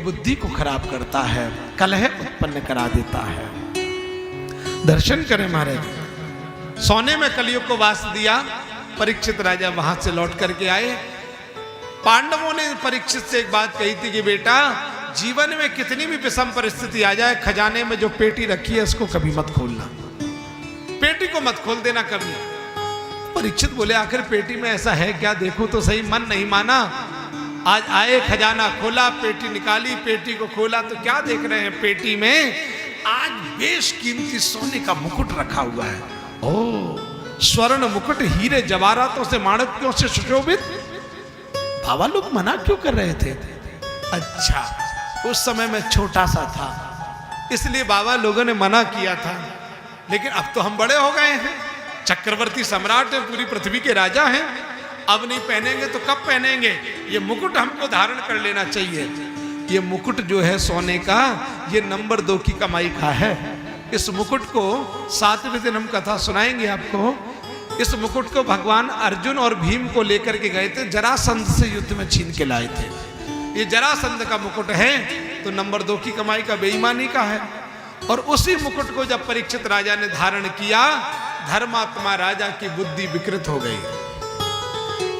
बुद्धि को खराब करता है, कलह उत्पन्न करा देता है। दर्शन करें महाराज। सोने में कलयुग को वास दिया। परीक्षित राजा वहां से लौट करके आए। पांडवों ने परीक्षित से एक बात कही थी कि बेटा, जीवन में कितनी भी विषम परिस्थिति आ जाए, खजाने में जो पेटी रखी है उसको कभी मत खोलना, पेटी को मत खोल देना कभी। परीक्षित बोले आखिर पेटी में ऐसा है क्या, देखो तो सही। मन नहीं माना। आज आए, खजाना खोला, पेटी निकाली, पेटी को खोला तो क्या देख रहे हैं, पेटी में आज बेशकीमती सोने का मुकुट रखा हुआ है। ओ, स्वर्ण मुकुट, हीरे जवाहरातों से, माणिक्यों से सुशोभित। बाबा लोग मना क्यों कर रहे थे? अच्छा, उस समय में छोटा सा था, इसलिए बाबा लोगों ने मना किया था। लेकिन अब तो हम बड़े हो गए हैं, चक्रवर्ती सम्राट हैं, पूरी पृथ्वी के राजा हैं। अब नहीं पहनेंगे तो कब पहनेंगे? ये मुकुट हमको धारण कर लेना चाहिए। ये मुकुट जो है सोने का, ये नंबर 2 की कमाई का है। इस मुकुट को 7वें दिन हम कथा सुनाएंगे आपको। इस मुकुट को भगवान अर्जुन और भीम को लेकर के गए थे, जरासंध से युद्ध में छीन के लाए थे। ये जरासंध का मुकुट है तो नंबर 2 की कमाई का, बेईमानी का है। और उसी मुकुट को जब परीक्षित राजा ने धारण किया, धर्मात्मा राजा की बुद्धि विकृत हो गई।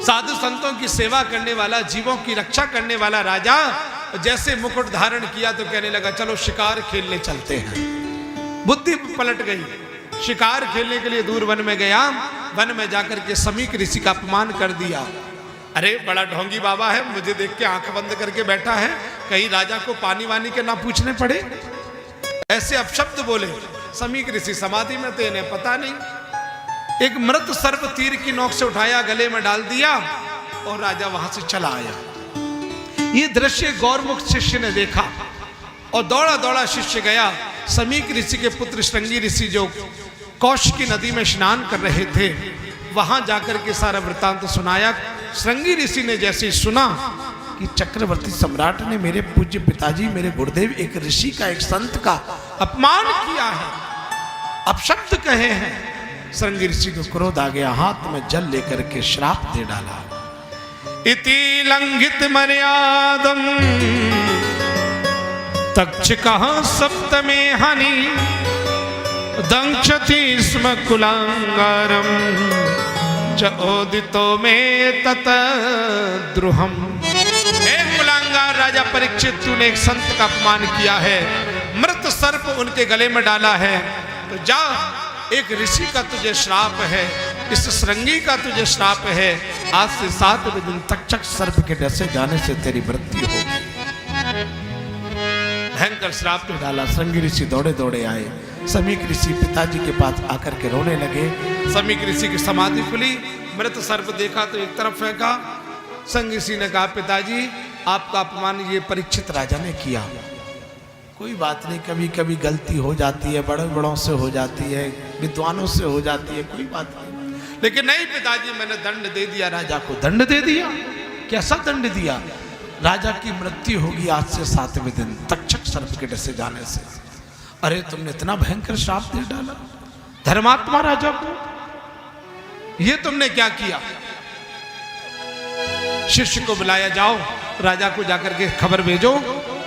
साधु संतों की सेवा करने वाला, जीवों की रक्षा करने वाला राजा जैसे मुकुट धारण किया तो कहने लगा चलो शिकार खेलने चलते हैं। बुद्धि पलट गई। शिकार खेलने के लिए दूर वन में गया। वन में जाकर के समीक ऋषि का अपमान कर दिया। अरे बड़ा ढोंगी बाबा है, मुझे देख के आंख बंद करके बैठा है, कहीं राजा को पानी वानी के ना पूछने पड़े। ऐसे अपशब्द बोले। समीक ऋषि समाधि में थे, इन्हें पता नहीं। एक मृत सर्प तीर की नोक से उठाया, गले में डाल दिया और राजा वहां से चला आया। ये दृश्य गौरमुख शिष्य ने देखा और दौड़ा दौड़ा शिष्य गया। समीक ऋषि के पुत्र श्रृंगी ऋषि जो कौशिकी नदी में स्नान कर रहे थे, वहां जाकर के सारा वृत्तांत सुनाया। श्रृंगी ऋषि ने जैसे सुना कि चक्रवर्ती सम्राट ने मेरे पूज्य पिताजी, मेरे गुरुदेव, एक ऋषि का, एक संत का अपमान किया है, अपशब्द कहे हैं, श्रृंगी ऋषि को क्रोध आ गया। हाथ में जल लेकर के श्राप दे डाला। इति लंघित मर्यादम तक्षकः सप्तमे हनि दंक्षति स्म कुलांगारम चोदितो में तत द्रुहम। कुलांगार राजा परीक्षित, तूने एक संत का अपमान किया है, मृत सर्प उनके गले में डाला है, तो जा, एक ऋषि का तुझे श्राप है, इस श्रृंगी का तुझे श्राप है। आज से 7वें दिन तक्षक सर्प के डसे जाने से तेरी मृत्यु होगी। भयंकर श्राप ने डाला। श्रृंगी ऋषि दौड़े दौड़े आए। समीक ऋषि पिताजी के पास आकर के रोने लगे। समीक ऋषि की समाधि खुली। मृत सर्प देखा तो एक तरफ फेंका। श्रृंगी ऋषि ने कहा पिताजी, आपका अपमान ये परीक्षित राजा ने किया। कोई बात नहीं, कभी कभी गलती हो जाती है, बड़े बड़ों से हो जाती है, विद्वानों से हो जाती है, कोई बात नहीं। लेकिन नहीं पिताजी, मैंने दंड दे दिया राजा को। दंड दे दिया? कैसा दंड दिया? राजा की मृत्यु होगी आज से 7वें दिन तक्षक सर्प के डसे जाने से। अरे तुमने इतना भयंकर श्राप दे डाला धर्मात्मा राजा को, ये तुमने क्या किया? शिष्य को बुलाया, जाओ राजा को जाकर के खबर भेजो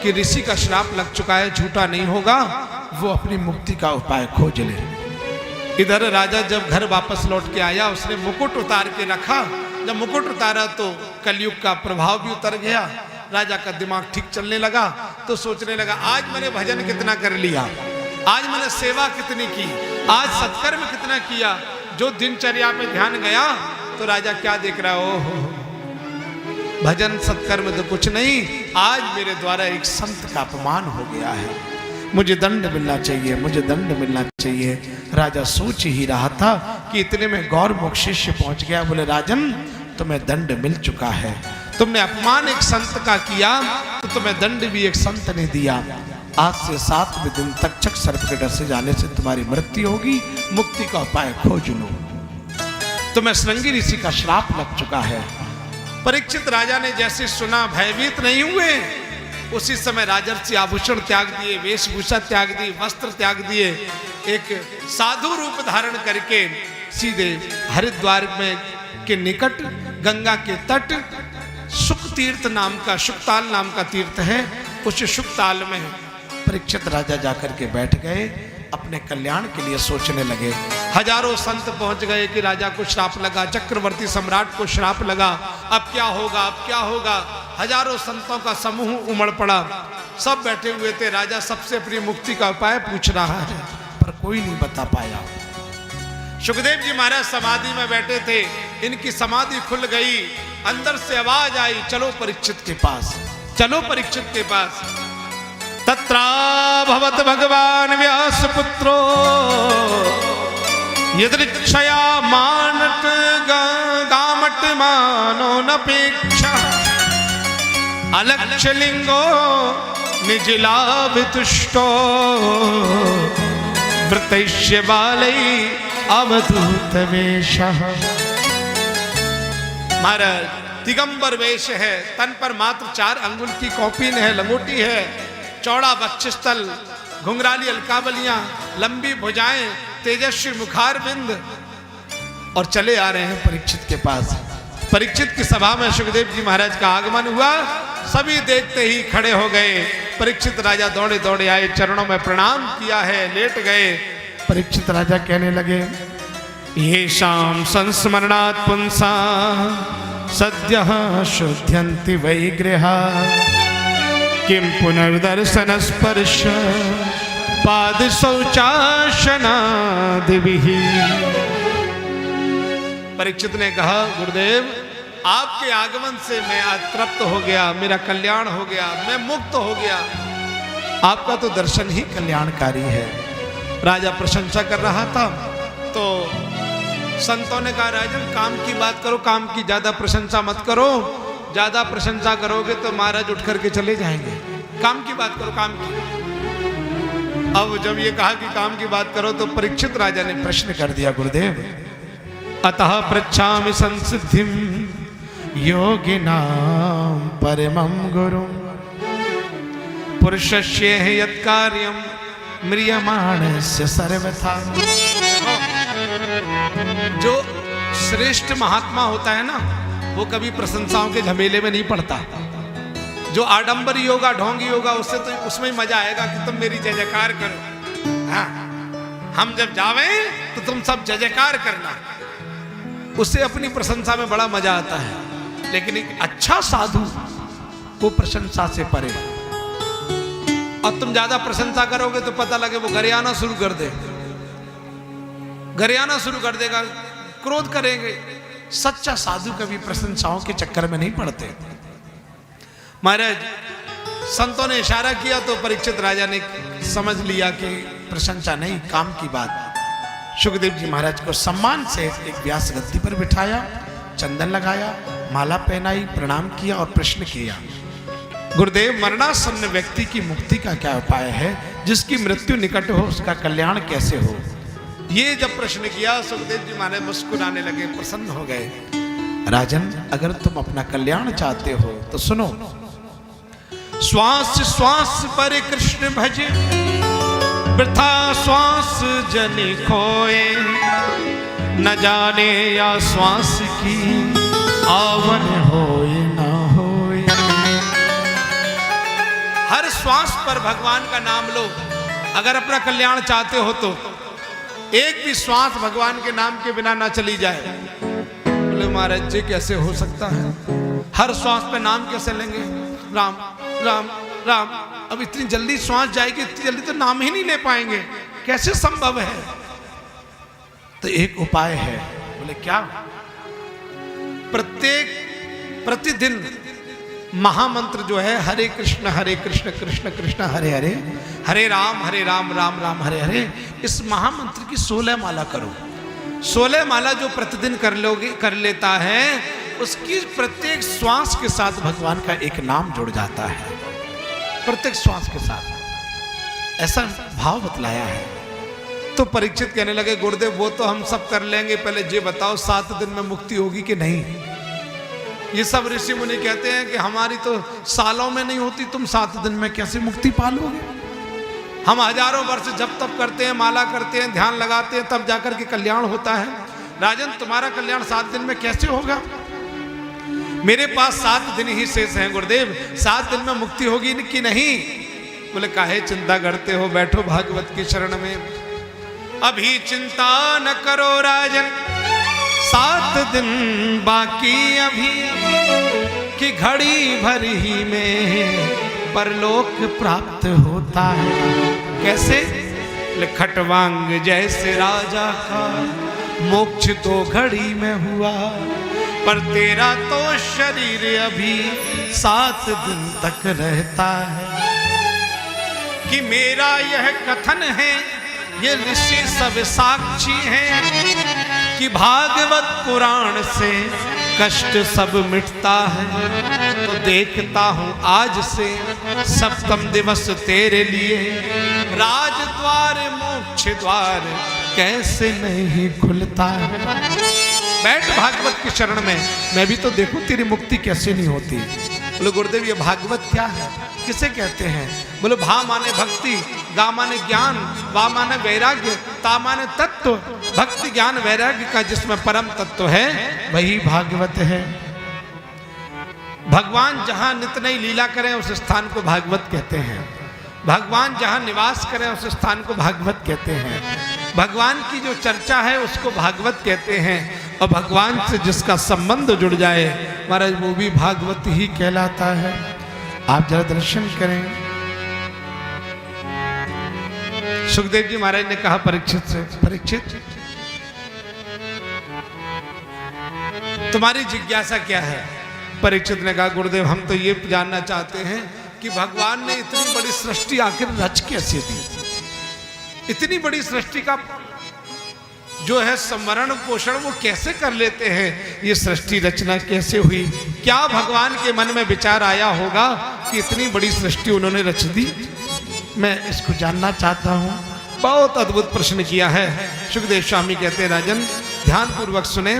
कि ऋषि का श्राप लग चुका है, झूठा नहीं होगा, वो अपनी मुक्ति का उपाय खोज ले। इधर राजा जब घर वापस लौट के आया, उसने मुकुट उतार के रखा। जब मुकुट उतारा तो कलयुग का प्रभाव भी उतर गया। राजा का दिमाग ठीक चलने लगा तो सोचने लगा, आज मैंने भजन कितना कर लिया, आज मैंने सेवा कितनी की, आज सत्कर्म कितना किया। जो दिनचर्या पे ध्यान गया तो राजा क्या देख रहा है, ओहो भजन सत्कर्म तो कुछ नहीं, आज मेरे द्वारा एक संत का अपमान हो गया है, मुझे दंड मिलना चाहिए, मुझे दंड मिलना चाहिए। राजा सोच ही रहा था कि इतने में गौरमुख शिष्य पहुंच गया। बोले राजन, तुम्हें दंड मिल चुका है, तुमने अपमान एक संत का किया तो तुम्हें दंड भी एक संत ने दिया। आज से 7वें दिन तक्षक सर्प के डसे जाने से तुम्हारी मृत्यु होगी, मुक्ति का उपाय खोज लो। तुम्हें श्रृंगी ऋषि का श्राप लग चुका है। परीक्षित राजा ने जैसे सुना, भयभीत नहीं हुए। उसी समय राजर्षि आभूषण त्याग दिए, वेशभूषा त्याग दी, वस्त्र त्याग दिए, एक साधु रूप धारण करके सीधे हरिद्वार में के निकट गंगा के तट शुक तीर्थ नाम का, शुकताल नाम का तीर्थ है, उस शुभ ताल में परीक्षित राजा जाकर के बैठ गए, अपने कल्याण के लिए सोचने लगे। हजारों संत पहुंच गए कि राजा को श्राप लगा, चक्रवर्ती सम्राट को श्राप लगा, अब क्या होगा, अब क्या होगा। हजारों संतों का समूह उमड़ पड़ा, सब बैठे हुए थे। राजा सबसे अपनी मुक्ति का उपाय पूछ रहा है, पर कोई नहीं बता पाया। सुखदेव जी महाराज समाधि में बैठे थे, इनकी समाधि खुल गई, अंदर से आवाज आई, चलो परीक्षित के पास, चलो परीक्षित के पास। तत्रा भवत भगवान व्यास पुत्रो यदृच्छया मानट गामट मानो नपेक्षा अलक्ष्य लिंगो निजिलाभितुष्टो वृतैष्य बालै अवधूत वेशः। महाराज दिगंबर वेश है, तन पर मात्र 4 अंगुल की कौपीन है, लंगोटी है, चौड़ा वक्षस्थल, घुंघराली अलकावलियां, लंबी भुजाएं, तेजस्वी मुखारबिंद, और चले आ रहे हैं परीक्षित के पास। परीक्षित की सभा में सुखदेव जी महाराज का आगमन हुआ, सभी देखते ही खड़े हो गए। परीक्षित राजा दौड़े दौड़े आए, चरणों में प्रणाम किया है, लेट गए। परीक्षित राजा कहने लगे, ये शाम संस्मरणात् पुंसा सद्यः शुद्ध्यन्ति वै गृहा किं पुनर्दर्शन स्पर्श पाद शौचाशनादिभिः। परीक्षित ने कहा, गुरुदेव आपके आगमन से मैं आज तृप्त हो गया, मेरा कल्याण हो गया, मैं मुक्त हो गया। आपका तो दर्शन ही कल्याणकारी है। राजा प्रशंसा कर रहा था तो संतों ने कहा, राजन काम की बात करो, काम की ज्यादा प्रशंसा मत करो, ज्यादा प्रशंसा करोगे तो महाराज उठ करके चले जाएंगे। काम की बात करो, काम की। अब जब ये कहा कि काम की बात करो तो परीक्षित राजा ने प्रश्न कर दिया, गुरुदेव अतः पृच्छामि संसिद्धिं योगिनां परमं गुरुं पुरुषस्य यत्कार्यं म्रियमाणस्य सर्वथा। जो श्रेष्ठ महात्मा होता है ना, वो कभी प्रशंसाओं के झमेले में नहीं पड़ता। जो आडंबरी होगा, ढोंगी होगा, उससे तो उसमें ही मजा आएगा कि तुम मेरी जय जयकार करो। हाँ, हम जब जावे तो तुम सब जय जयकार करना, उससे अपनी प्रशंसा में बड़ा मजा आता है। लेकिन एक अच्छा साधु वो प्रशंसा से परे, और तुम ज्यादा प्रशंसा करोगे तो पता लगे वो गरियाना शुरू कर दे, गरियाना शुरू कर देगा, क्रोध करेंगे। सच्चा साधु कभी प्रशंसाओं के चक्कर में नहीं पड़ते। महाराज संतों ने इशारा किया तो परीक्षित राजा ने समझ लिया कि प्रशंसा नहीं, काम की बात। सुखदेव जी महाराज को सम्मान से एक व्यास गद्दी पर बिठाया, चंदन लगाया, माला पहनाई, प्रणाम किया और प्रश्न किया, गुरुदेव मरणासन्न व्यक्ति की मुक्ति का क्या उपाय है? जिसकी मृत्यु निकट हो उसका कल्याण कैसे हो? ये जब प्रश्न किया सुखदेव जी महाराज मुस्कुराने लगे, प्रसन्न हो गए। राजन अगर तुम अपना कल्याण चाहते हो तो सुनो, श्वास श्वास पर कृष्ण भजे वृथा श्वास जन खोए न जाने या श्वास की आवन होए ना होए। हर श्वास पर भगवान का नाम लो। अगर अपना कल्याण चाहते हो तो एक भी श्वास भगवान के नाम के बिना ना चली जाए। बोले महाराज जी कैसे हो सकता है? हर श्वास पे नाम कैसे लेंगे? राम राम राम। अब इतनी जल्दी श्वास जाएगी, इतनी जल्दी तो नाम ही नहीं ले पाएंगे, कैसे संभव है? तो एक उपाय है। बोले क्या? प्रतिदिन महामंत्र जो है हरे कृष्ण कृष्ण कृष्ण हरे हरे, हरे राम राम राम हरे हरे, इस महामंत्र की 16 माला करो। 16 माला जो प्रतिदिन कर लेता है, उसकी प्रत्येक श्वास के साथ भगवान का एक नाम जुड़ जाता है। प्रत्येक श्वास के साथ ऐसा भाव बतलाया है। तो परीक्षित कहने लगे, गुरुदेव वो तो हम सब कर लेंगे, पहले ये बताओ 7 दिन में मुक्ति होगी कि नहीं? ये सब ऋषि मुनि कहते हैं कि हमारी तो सालों में नहीं होती, तुम 7 दिन में कैसे मुक्ति पालोगे? हम हजारों वर्ष जब तब करते हैं, माला करते हैं, ध्यान लगाते हैं, तब जाकर के कल्याण होता है। राजन तुम्हारा कल्याण 7 दिन में कैसे होगा? मेरे पास 7 दिन ही शेष हैं गुरुदेव, 7 दिन में मुक्ति होगी कि नहीं? बोले काहे चिंता करते हो, बैठो भागवत की शरण में। अभी चिंता न करो राजन, 7 दिन बाकी अभी, कि घड़ी भर ही में परलोक प्राप्त होता है। कैसे? खटवांग जैसे राजा का मोक्ष तो घड़ी में हुआ, पर तेरा तो शरीर अभी 7 दिन तक रहता है। कि मेरा यह कथन है, ये ऋषि सब साक्षी हैं, कि भागवत पुराण से कष्ट सब मिटता है। तो देखता हूँ आज से 7वें दिवस तेरे लिए, राजद्वार मोक्ष द्वार कैसे नहीं खुलता है। बैठ भागवत की शरण में, मैं भी तो देखूं तेरी मुक्ति कैसे नहीं होती। बोले गुरुदेव ये भागवत क्या है, किसे कहते हैं? बोले भा माने भक्ति, गा माने ज्ञान, वा माने वैराग्य, ता माने तत्व। भक्ति ज्ञान वैराग्य का जिसमें परम तत्व है वही भागवत है। भगवान जहां नित नई लीला करें उस स्थान को भागवत कहते हैं। भगवान जहां निवास करें उस स्थान को भागवत कहते हैं। भगवान की जो चर्चा है उसको भागवत कहते हैं। और भगवान से जिसका संबंध जुड़ जाए महाराज वो भी भागवत ही कहलाता है। आप जरा दर्शन करें। सुखदेव जी महाराज ने कहा परीक्षित से, परीक्षित तुम्हारी जिज्ञासा क्या है? परीक्षित ने कहा गुरुदेव हम तो ये जानना चाहते हैं कि भगवान ने इतनी बड़ी सृष्टि आखिर रच कैसे दी? इतनी बड़ी सृष्टि का जो है संवरण पोषण वो कैसे कर लेते हैं? ये सृष्टि रचना कैसे हुई? क्या भगवान के मन में विचार आया होगा कि इतनी बड़ी सृष्टि उन्होंने रच दी? मैं इसको जानना चाहता हूँ। बहुत अद्भुत प्रश्न किया है। सुखदेव स्वामी कहते हैं राजन ध्यान पूर्वक सुने।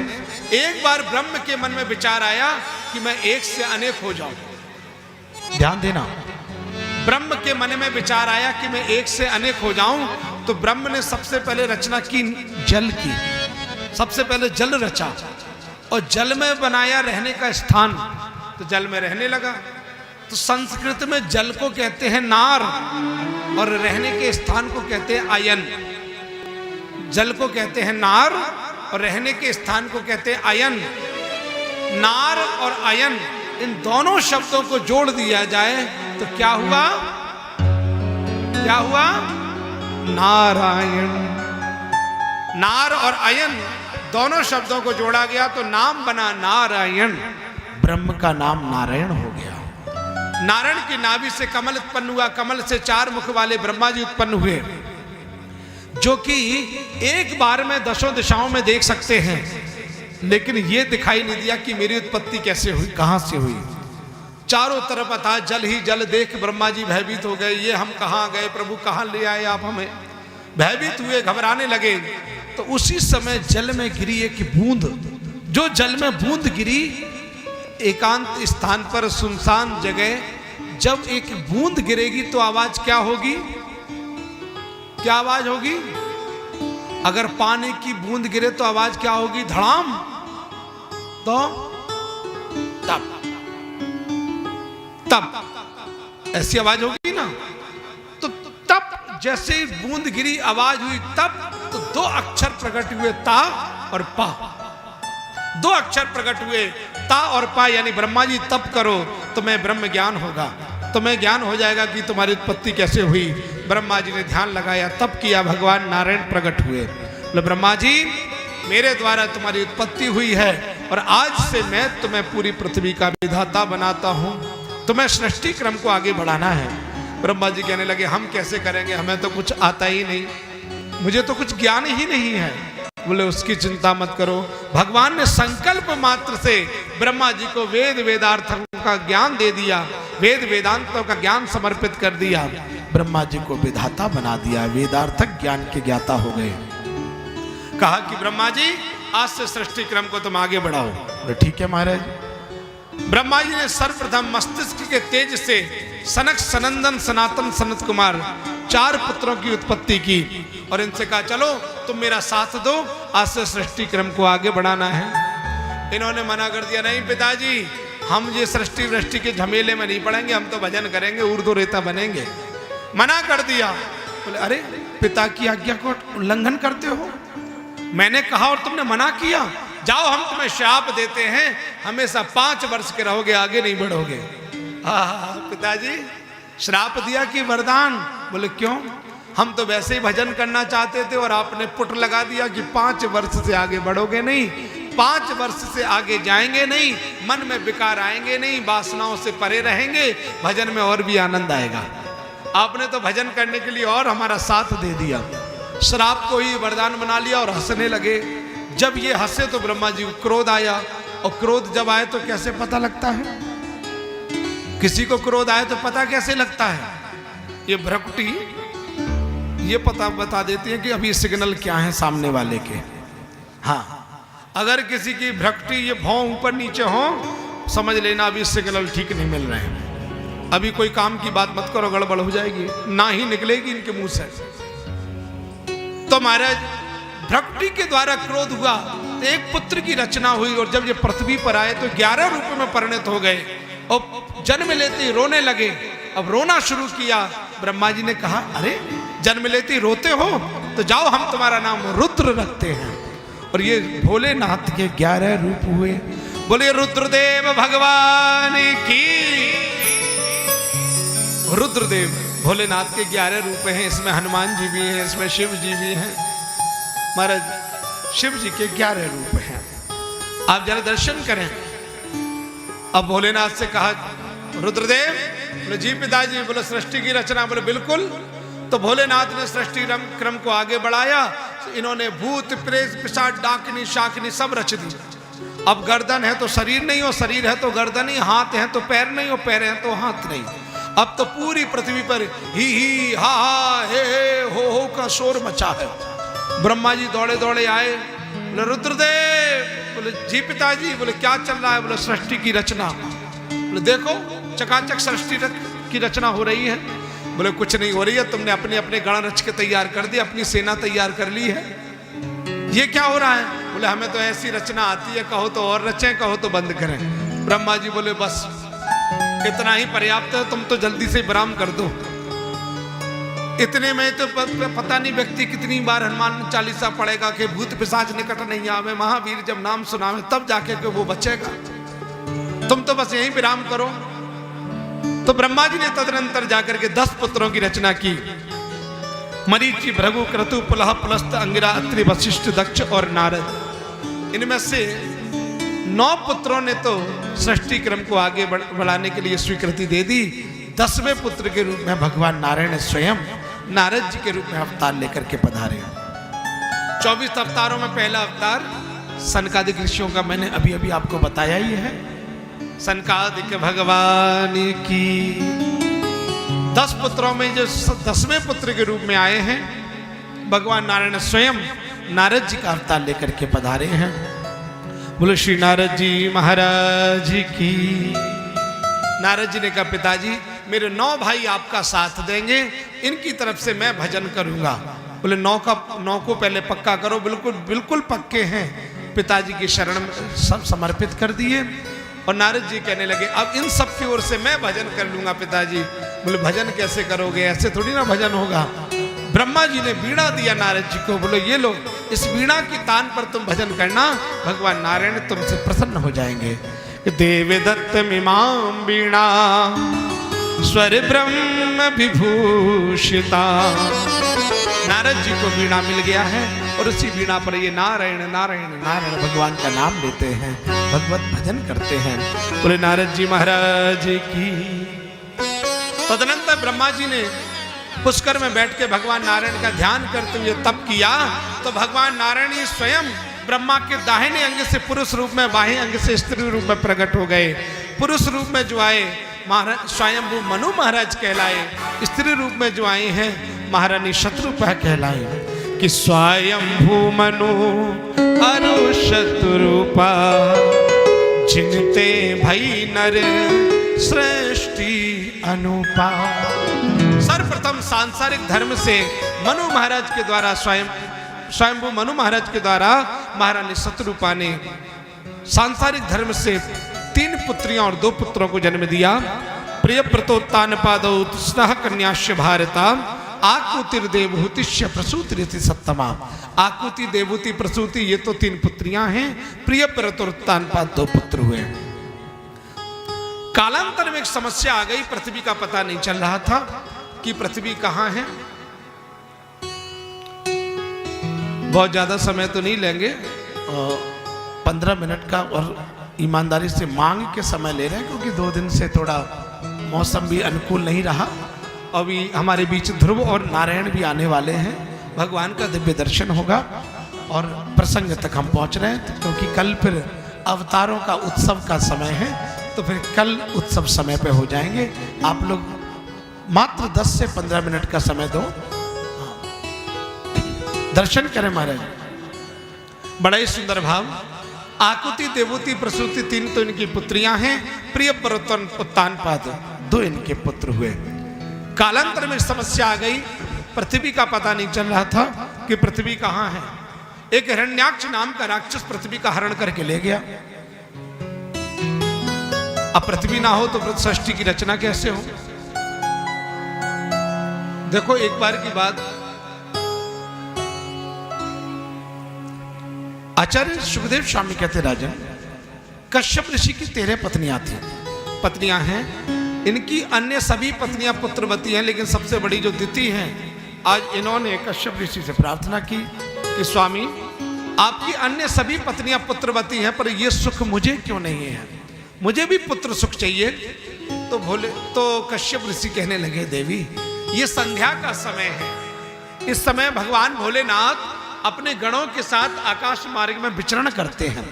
एक बार ब्रह्म के मन में विचार आया कि मैं एक से अनेक हो जाऊं। ध्यान देना, ब्रह्म के मन में विचार आया कि मैं एक से अनेक हो जाऊं, तो ब्रह्म ने सबसे पहले रचना की जल की। सबसे पहले जल रचा और जल में बनाया रहने का स्थान, तो जल में रहने लगा। तो संस्कृत में जल को कहते हैं नार और रहने के स्थान को कहते हैं अयन। जल को कहते हैं नार और रहने के स्थान को कहते हैं अयन। नार और अयन इन दोनों शब्दों को जोड़ दिया जाए तो क्या हुआ? क्या हुआ? नारायण। नार और अयन दोनों शब्दों को जोड़ा गया तो नाम बना नारायण। ब्रह्म का नाम नारायण हो गया। नारायण की नाभि से कमल उत्पन्न हुआ, कमल से 4 मुख वाले ब्रह्मा जी उत्पन्न हुए, जो कि एक बार में 10 दिशाओं में देख सकते हैं। लेकिन ये दिखाई नहीं दिया कि मेरी उत्पत्ति कैसे हुई, कहां से हुई। चारों तरफ था जल ही जल, देख ब्रह्मा जी भयभीत हो गए। ये हम कहां गए प्रभु, कहां ले आए आप हमें? भयभीत हुए, घबराने लगे। तो उसी समय जल में गिरी एक बूंद। जो जल में बूंद गिरी, एकांत स्थान पर सुनसान जगह जब एक बूंद गिरेगी तो आवाज क्या होगी? क्या आवाज होगी? अगर पानी की बूंद गिरे तो आवाज क्या होगी? धड़ाम। तो तब तब ऐसी आवाज होगी ना। तो तब जैसे बूंद गिरी आवाज हुई, तब तो 2 अक्षर प्रकट हुए, ता और पा। 2 अक्षर प्रकट हुए, ता और पा, यानी ब्रह्मा जी तप करो तुम्हें ब्रह्म ज्ञान होगा, तुम्हें ज्ञान हो जाएगा कि तुम्हारी उत्पत्ति कैसे हुई। ब्रह्मा जी ने ध्यान लगाया, तप किया, भगवान नारायण प्रकट हुए। बोले ब्रह्मा जी मेरे द्वारा तुम्हारी उत्पत्ति हुई है और आज से मैं तुम्हें पूरी पृथ्वी का विधाता बनाता हूं, तुम्हें सृष्टि क्रम को आगे बढ़ाना है। ब्रह्मा जी कहने लगे हम कैसे करेंगे, हमें तो कुछ आता ही नहीं, मुझे तो कुछ ज्ञान ही नहीं है। बोले उसकी चिंता मत करो, भगवान ने संकल्प मात्र से ब्रह्मा जी को वेद वेदार्थों का ज्ञान दे दिया, वेद वेदांतों का ज्ञान समर्पित कर दिया, ब्रह्मा जी को विधाता बना दिया, वेदार्थक ज्ञान के ज्ञाता हो गए। कहा कि ब्रह्मा जी आज से सृष्टि क्रम को तुम आगे बढ़ाओ। बोले ठीक है महाराज। ब्रह्मा जी ने सर्वप्रथम मस्तिष्क के तेज से सनक सनंदन सनातन सनत कुमार 4 पुत्रों की उत्पत्ति की और इनसे कहा चलो तुम मेरा साथ दो, आज से सृष्टि क्रम को आगे बढ़ाना है। इन्होंने मना कर दिया, नहीं पिताजी हम ये सृष्टि वृष्टि के झमेले में नहीं पड़ेंगे, हम तो भजन करेंगे, उर्दू रेता बनेंगे। मना कर दिया। बोले अरे पिता की आज्ञा को उल्लंघन करते हो, मैंने कहा और तुमने मना किया, जाओ हम तुम्हें श्राप देते हैं, हमेशा 5 वर्ष के रहोगे, आगे नहीं बढ़ोगे। पिताजी श्राप दिया कि वरदान? बोले क्यों? हम तो वैसे ही भजन करना चाहते थे और आपने पुट लगा दिया कि 5 वर्ष से आगे बढ़ोगे नहीं, 5 वर्ष से आगे जाएंगे नहीं, मन में विकार आएंगे नहीं, वासनाओं से परे रहेंगे, भजन में और भी आनंद आएगा। आपने तो भजन करने के लिए और हमारा साथ दे दिया, श्राप को ही वरदान बना लिया और हंसने लगे। जब ये हंसे तो ब्रह्मा जी को क्रोध आया, और क्रोध जब आए तो कैसे पता लगता है? किसी को क्रोध आए तो पता कैसे लगता है? ये भ्रकुटी ये पता बता देती है कि अभी सिग्नल क्या है सामने वाले के। हाँ, अगर किसी की भ्रकुटी ये भौं ऊपर नीचे हो, समझ लेना अभी सिग्नल ठीक नहीं मिल रहे हैं, अभी कोई काम की बात मत करो, गड़बड़ हो जाएगी, ना ही निकलेगी इनके मुंह से। तो महाराज भ्रकुटी के द्वारा क्रोध हुआ, तो एक पुत्र की रचना हुई, और जब ये पृथ्वी पर आए तो 11 रूप में परिणत हो गए और जन्म लेते ही रोने लगे। अब रोना शुरू किया। ब्रह्मा जी ने कहा अरे जन्म लेते ही रोते हो, तो जाओ हम तुम्हारा नाम रुद्र रखते हैं। और ये भोलेनाथ के 11 रूप हुए। बोले रुद्रदेव भगवान की। रुद्रदेव भोलेनाथ के 11 रूप हैं, इसमें हनुमान जी भी हैं, इसमें शिव जी भी हैं। महाराज शिव जी के 11 रूप हैं, आप जरा दर्शन करें। अब भोलेनाथ से कहा रुद्रदेव, बोले जी पिताजी, बोले सृष्टि की रचना, बोले बिल्कुल। तो भोलेनाथ ने सृष्टि क्रम को आगे बढ़ाया, इन्होंने भूत प्रेत पिशाच डाकिनी शाकिनी सब रच दी। अब गर्दन है तो शरीर नहीं हो, शरीर है तो गर्दन नहीं, हाथ है तो पैर नहीं हो, पैर है तो हाथ नहीं। अब तो पूरी पृथ्वी पर ही हा हा हे हो का शोर मचा है। ब्रह्मा जी दौड़े दौड़े आए, बोले रुद्रदेव, बोले जी पिताजी, बोले क्या चल रहा है? बोले सृष्टि की रचना। बोले देखो चकाचक सृष्टि की रचना हो रही है। बोले कुछ नहीं हो रही है, तुमने अपने अपने गण रच के तैयार कर दिया, अपनी सेना तैयार कर ली है, ये क्या हो रहा है? बोले हमें तो ऐसी रचना आती है, कहो तो और रचें, कहो तो बंद करें। ब्रह्मा जी बोले बस इतना ही पर्याप्त है, तुम तो जल्दी से विराम कर दो। इतने में तो पता नहीं व्यक्ति कितनी बार हनुमान चालीसा पढ़ेगा कि भूत पिशाच निकट नहीं आवे, महावीर जब नाम सुनावे तब जाके के वो बचेगा, तुम तो बस यहीं विराम करो। तो ब्रह्मा जी ने तदनंतर जाकर के 10 पुत्रों की रचना की। मरीचि, भृगु, क्रतु, पुलह, पुलस्त, अंगिरा, अत्रि, वशिष्ठ, दक्ष और नारद। इनमें से 9 पुत्रों ने तो सृष्टि क्रम को आगे बढ़ाने के लिए स्वीकृति दे दी। 10वें पुत्र के रूप में भगवान नारायण स्वयं नारद जी के रूप में अवतार लेकर के पधारे। 24 अवतारों में पहला अवतार सनकादिक ऋषियों का मैंने अभी अभी आपको बताया ही है। सनकादिक भगवान की 10 पुत्रों में जो 10वें पुत्र के रूप में आए हैं, भगवान नारायण स्वयं नारद जी का अवतार लेकर के पधारे हैं। बोलो श्री नारद जी महाराज की। नारद जी ने कहा पिताजी मेरे 9 भाई आपका साथ देंगे, इनकी तरफ से मैं भजन करूंगा। बोले 9 को पहले पक्का करो। बिल्कुल बिल्कुल पक्के हैं। पिताजी की शरण में सब समर्पित कर दिए। और नारद जी कहने लगे अब इन सब की ओर से मैं भजन कर लूंगा पिताजी। बोले भजन कैसे करोगे, ऐसे थोड़ी ना भजन होगा। ब्रह्मा जी ने वीणा दिया नारद जी को, बोले ये लो, इस वीणा की तान पर तुम भजन करना, भगवान नारायण तुमसे प्रसन्न हो जाएंगे। देव दत्त मिमां वीणा स्वर ब्रह्म विभूषिता। नारद जी को वीणा मिल गया है और उसी वीणा पर ये नारायण नारायण नारायण भगवान का नाम लेते हैं, भगवत भजन करते हैं। बोले नारद जी महाराज की। तदनंतर ब्रह्मा जी ने पुष्कर में बैठ के भगवान नारायण का ध्यान करते हुए तप किया, तो भगवान नारायण ही स्वयं ब्रह्मा के दाहिने अंग से पुरुष रूप में, बाएं अंग से स्त्री रूप में प्रकट हो गए। पुरुष रूप में जो आए महाराज स्वयंभू मनु महाराज कहलाए, स्त्री रूप में जो आए हैं महारानी शत्रुपा कहलाए। कि स्वयंभू मनु अरु शत्रुपा जिनते भई नर सृष्टि अनुपा। सर्वप्रथम सांसारिक धर्म से मनु महाराज के द्वारा स्वयंभू मनु महाराज के द्वारा महारानी शत्रुपा ने सांसारिक धर्म से 3 पुत्रियां और 2 पुत्रों को जन्म दिया। प्रियव्रतोत्तान पादौ स्नह कन्याश्य भारता आकुतिर देवहूतिश्य प्रसूति सत्तमा। आकुति, देवहूति, प्रसूति ये तो 3 पुत्रियां हैं। प्रियव्रतोत्तान पाद 2 पुत्र हुए। कालांतर में एक समस्या आ गई, पृथ्वी का पता नहीं चल रहा था कि पृथ्वी कहां है। बहुत ज्यादा समय तो नहीं लेंगे, 15 मिनट का, और ईमानदारी से मांग के समय ले रहे हैं क्योंकि 2 दिन से थोड़ा मौसम भी अनुकूल नहीं रहा। अभी हमारे बीच ध्रुव और नारायण भी आने वाले हैं, भगवान का दिव्य दर्शन होगा और प्रसंग तक हम पहुंच रहे हैं क्योंकि कल फिर अवतारों का उत्सव का समय है, तो फिर कल उत्सव समय पे हो जाएंगे। आप लोग मात्र 10 से 15 मिनट का समय दो, दर्शन करें महाराज। बड़ा ही सुंदर भाव। आकुति, देवहूति, प्रसूति 3 तो इनकी पुत्रियां हैं। प्रियव्रतोत्तान पाद 2 इनके पुत्र हुए। कालांतर में समस्या आ गई, पृथ्वी का पता नहीं चल रहा था कि पृथ्वी कहां है। एक हिरण्याक्ष नाम का राक्षस पृथ्वी का हरण करके ले गया। अब पृथ्वी ना हो तो सृष्टि की रचना कैसे हो। देखो एक बार की बात, आचार्य सुखदेव स्वामी कहते राजन, कश्यप ऋषि की 13 पत्नियां हैं। इनकी अन्य सभी पत्नियां पुत्रवती हैं, लेकिन सबसे बड़ी जो दिति हैं, आज इन्होंने कश्यप ऋषि से प्रार्थना की कि स्वामी आपकी अन्य सभी पत्नियां पुत्रवती हैं, पर यह सुख मुझे क्यों नहीं है, मुझे भी पुत्र सुख चाहिए। तो कश्यप ऋषि कहने लगे, देवी ये संध्या का समय है, इस समय भगवान भोलेनाथ अपने गणों के साथ आकाश मार्ग में विचरण करते हैं,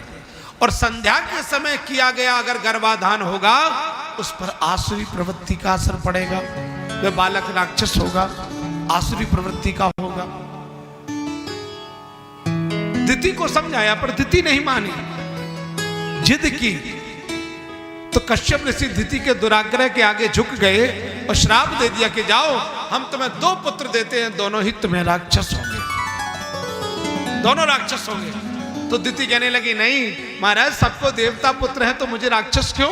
और संध्या के समय किया गया अगर गर्भाधान होगा उस पर आसुरी प्रवृत्ति का असर पड़ेगा, वह बालक राक्षस होगा, आसुरी प्रवृत्ति का होगा। दिति को समझाया पर दिति नहीं मानी, जिद की। तो कश्यप ऋषि दिति के दुराग्रह के आगे झुक गए और श्राप दे दिया कि जाओ हम तुम्हें 2 पुत्र देते हैं, दोनों ही तुम्हें राक्षस होंगे, दोनों राक्षस होंगे। तो दिति कहने लगी, नहीं महाराज सबको देवता पुत्र है तो मुझे राक्षस क्यों,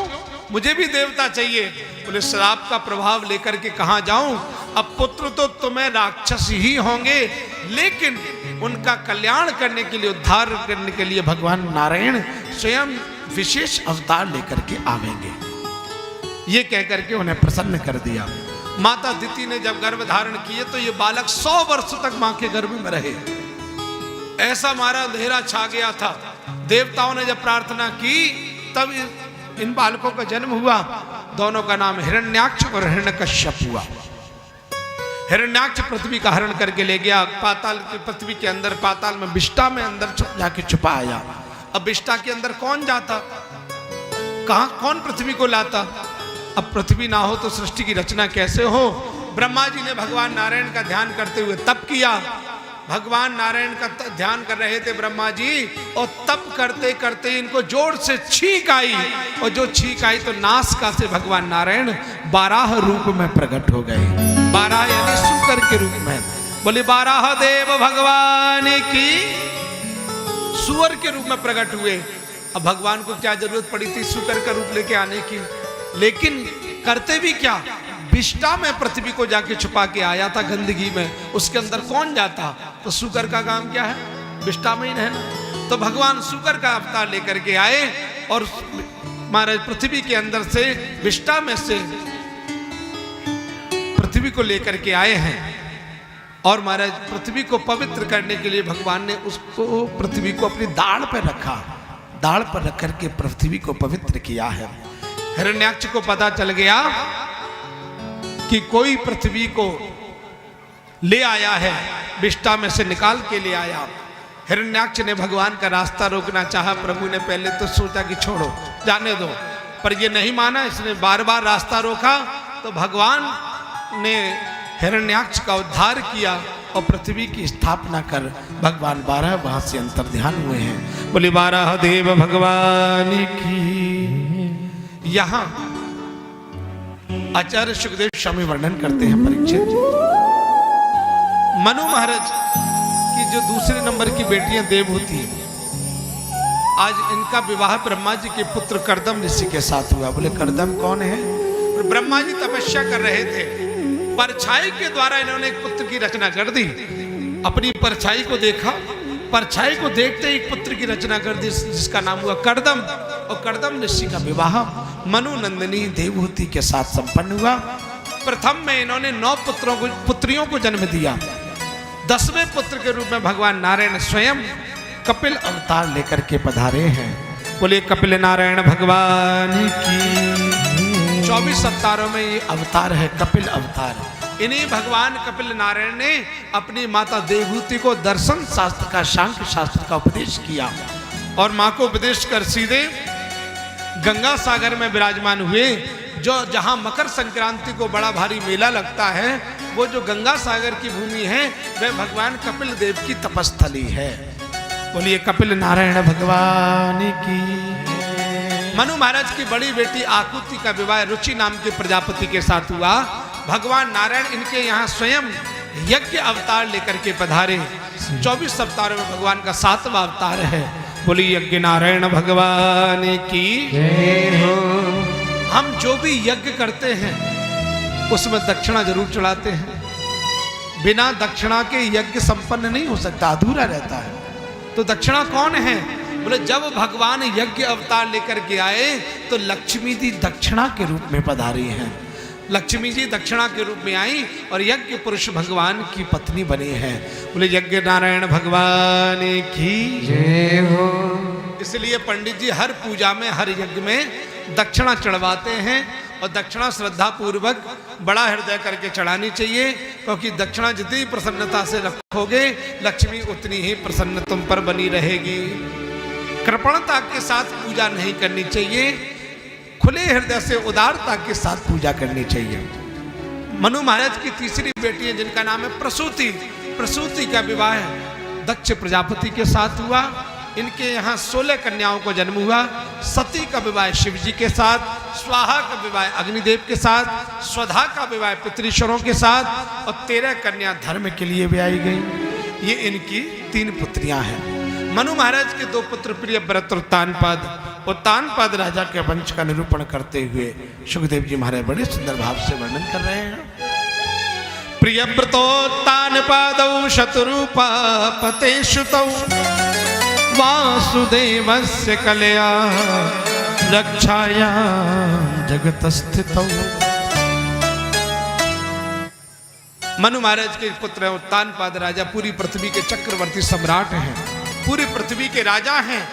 मुझे भी देवता चाहिए। बोले श्राप का प्रभाव लेकर के कहां जाऊं, अब पुत्र तो तुम्हें राक्षस ही होंगे, लेकिन उनका कल्याण करने के लिए, उद्धार करने के लिए भगवान नारायण स्वयं विशेष अवतार लेकर के आवेंगे। ये कहकर के उन्हें प्रसन्न कर दिया। माता दिति ने जब गर्भ धारण किए तो ये बालक 100 वर्ष तक मां के गर्भ में रहे। ऐसा मारा अंधेरा छा गया था। देवताओं ने जब प्रार्थना की तब इन बालकों का जन्म हुआ। दोनों का नाम हिरण्याक्ष और हिरण्यकश्यप हुआ। हिरण्याक्ष पृथ्वी का हरण करके ले गया, पाताल की पृथ्वी के अंदर, पाताल में विष्टा में अंदर जाके छुपा आया। अब विष्टा के अंदर कौन जाता, कहां कौन पृथ्वी को लाता। अब पृथ्वी ना हो तो सृष्टि की रचना कैसे हो। ब्रह्मा जी ने भगवान नारायण का ध्यान करते हुए तप किया। भगवान नारायण का ध्यान कर रहे थे ब्रह्मा जी, और तप करते करते इनको जोर से छींक आई, और जो छींक आई तो नासिका से भगवान नारायण 12 रूप में प्रकट हो गए। 12 यानी सुकर के रूप में। बोले 12 देव भगवान की, सुअर के रूप में प्रकट हुए। अब भगवान को क्या जरूरत पड़ी थी सुकर का रूप लेके आने की, लेकिन करते भी क्या, विष्टा में पृथ्वी को जाके छुपा के आया था गंदगी में, उसके अंदर कौन जाता। तो सुकर का काम क्या है, विष्टा में ही रहना। तो भगवान सुकर का अवतार लेकर के आए और महाराज पृथ्वी के अंदर से, विष्टा में से पृथ्वी को लेकर के आए हैं। और महाराज पृथ्वी को पवित्र करने के लिए भगवान ने उसको, पृथ्वी को अपनी दाढ़ पर रखा, दाढ़ पर रख करके पृथ्वी को पवित्र किया है। हिरण्याक्ष को पता चल गया कि कोई पृथ्वी को ले आया है, विष्टा में से निकाल के ले आया। हिरण्याक्ष ने भगवान का रास्ता रोकना चाहा। प्रभु ने पहले तो सोचा कि छोड़ो, जाने दो, पर ये नहीं माना। इसने बार बार रास्ता रोका तो भगवान ने हिरण्याक्ष का उद्धार किया और पृथ्वी की स्थापना कर भगवान 12 वहां से अंतर्ध्यान हुए हैं। बोले 12 देव भगवान की। यहां आचार्य सुखदेव स्वामी वर्णन करते हैं परीक्षित, मनु महाराज की जो दूसरे नंबर की बेटियां देवहूति, आज इनका विवाह ब्रह्मा जी के पुत्र कर्दम ऋषि के साथ हुआ। बोले कर्दम कौन है? ब्रह्मा जी तपस्या कर रहे थे, परछाई के द्वारा इन्होंने एक पुत्र की रचना कर दी। अपनी परछाई को देखा, परछाई को देखते एक पुत्र की रचना कर दी जिसका नाम हुआ कर्दम। और कर्दम ऋषि का विवाह मनु नंदिनी देवहूति के साथ संपन्न हुआ। प्रथम में इन्होंने 9 पुत्रियों को जन्म दिया। 10वें पुत्र के रूप में भगवान नारायण स्वयं कपिल अवतार लेकर के पधारे हैं। बोलिए कपिल नारायण भगवान की। 24 अवतारों में ये अवतार है कपिल अवतार। इन्हीं भगवान कपिल नारायण ने अपनी माता देवहूति को दर्शन शास्त्र का, सांख्य शास्त्र का उपदेश किया और मां को उपदेश कर सीधे गंगा सागर में विराजमान हुए। जो जहां मकर संक्रांति को बड़ा भारी मेला लगता है, वो जो गंगा सागर की भूमि है वह भगवान कपिल देव की तपस्थली है। बोलिए कपिल नारायण भगवान की। मनु महाराज की बड़ी बेटी आकुति का विवाह रुचि नाम के प्रजापति के साथ हुआ। भगवान नारायण इनके यहाँ स्वयं यज्ञ अवतार लेकर के पधारे। 24 अवतारों में भगवान का 7वां अवतार है। बोलिए यज्ञ नारायण भगवान की जय हो। हम जो भी यज्ञ करते हैं उसमें दक्षिणा जरूर चढ़ाते हैं। बिना दक्षिणा के यज्ञ संपन्न नहीं हो सकता, अधूरा रहता है। तो दक्षिणा कौन है? बोले जब भगवान यज्ञ अवतार लेकर के आए तो लक्ष्मी जी दक्षिणा के रूप में पधारी हैं। लक्ष्मी जी दक्षिणा के रूप में आई और यज्ञ पुरुष भगवान की पत्नी बनी है। बोले यज्ञ नारायण भगवान की जय हो। इसलिए पंडित जी हर पूजा में, हर यज्ञ में दक्षिणा चढ़वाते हैं और दक्षिणा श्रद्धा पूर्वक बड़ा हृदय करके चढ़ानी चाहिए, क्योंकि दक्षिणा जितनी प्रसन्नता से रखोगे लक्ष्मी उतनी ही प्रसन्न तुम पर बनी रहेगी। कृपणता के साथ पूजा नहीं करनी चाहिए, खुले हृदय से उदारता के साथ पूजा करनी चाहिए। मनु महाराज की तीसरी बेटी है जिनका नाम है प्रसूति। प्रसूति का विवाह दक्ष प्रजापति के साथ हुआ। इनके यहाँ 16 कन्याओं को जन्म हुआ। सती का विवाह शिव जी के साथ, स्वाहा का विवाह अग्निदेव के साथ, स्वधा का विवाह पितृश्वरों के साथ और 13 कन्या धर्म के लिए ब्याही गई। ये इनकी 3 पुत्रियां हैं। मनु महाराज के 2 पुत्र प्रियव्रत और तानपाद। और तानपाद राजा के वंश का निरूपण करते हुए सुखदेव जी महाराज बड़े सुंदर भाव से वर्णन कर रहे हैं। प्रियव्रतो तानपादौ शतरूपा पते श्रुतौ वासुदेवस्य कलया रक्षाया जगतस्थितौ। मनु महाराज के पुत्र उत्तानपाद राजा पूरी पृथ्वी के चक्रवर्ती सम्राट हैं, पूरी पृथ्वी के राजा हैं।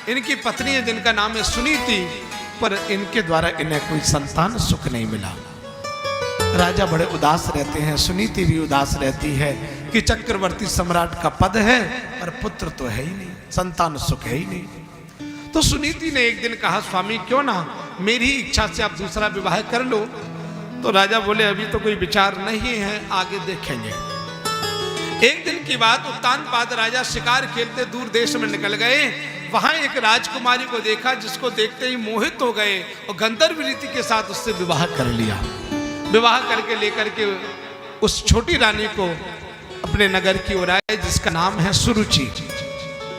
इनकी पत्नी है जिनका नाम है सुनीति, पर इनके द्वारा इन्हें कोई संतान सुख नहीं मिला। राजा बड़े उदास रहते हैं, सुनीति भी उदास रहती है कि चक्रवर्ती सम्राट का पद है पर पुत्र तो है ही नहीं, संतान सुख है ही नहीं। तो सुनीति ने एक दिन कहा स्वामी क्यों ना मेरी इच्छा से आप दूसरा विवाह कर लो। तो राजा बोले अभी तो कोई विचार नहीं है, आगे देखेंगे। एक दिन की बात, उत्तानपाद राजा शिकार खेलते दूर देश में निकल गए। वहां एक राजकुमारी को देखा जिसको देखते ही मोहित हो गए और गंधर्व रीति के साथ उससे विवाह कर लिया। विवाह करके लेकर के उस छोटी रानी को अपने नगर की ओर आए जिसका नाम है सुरुचि।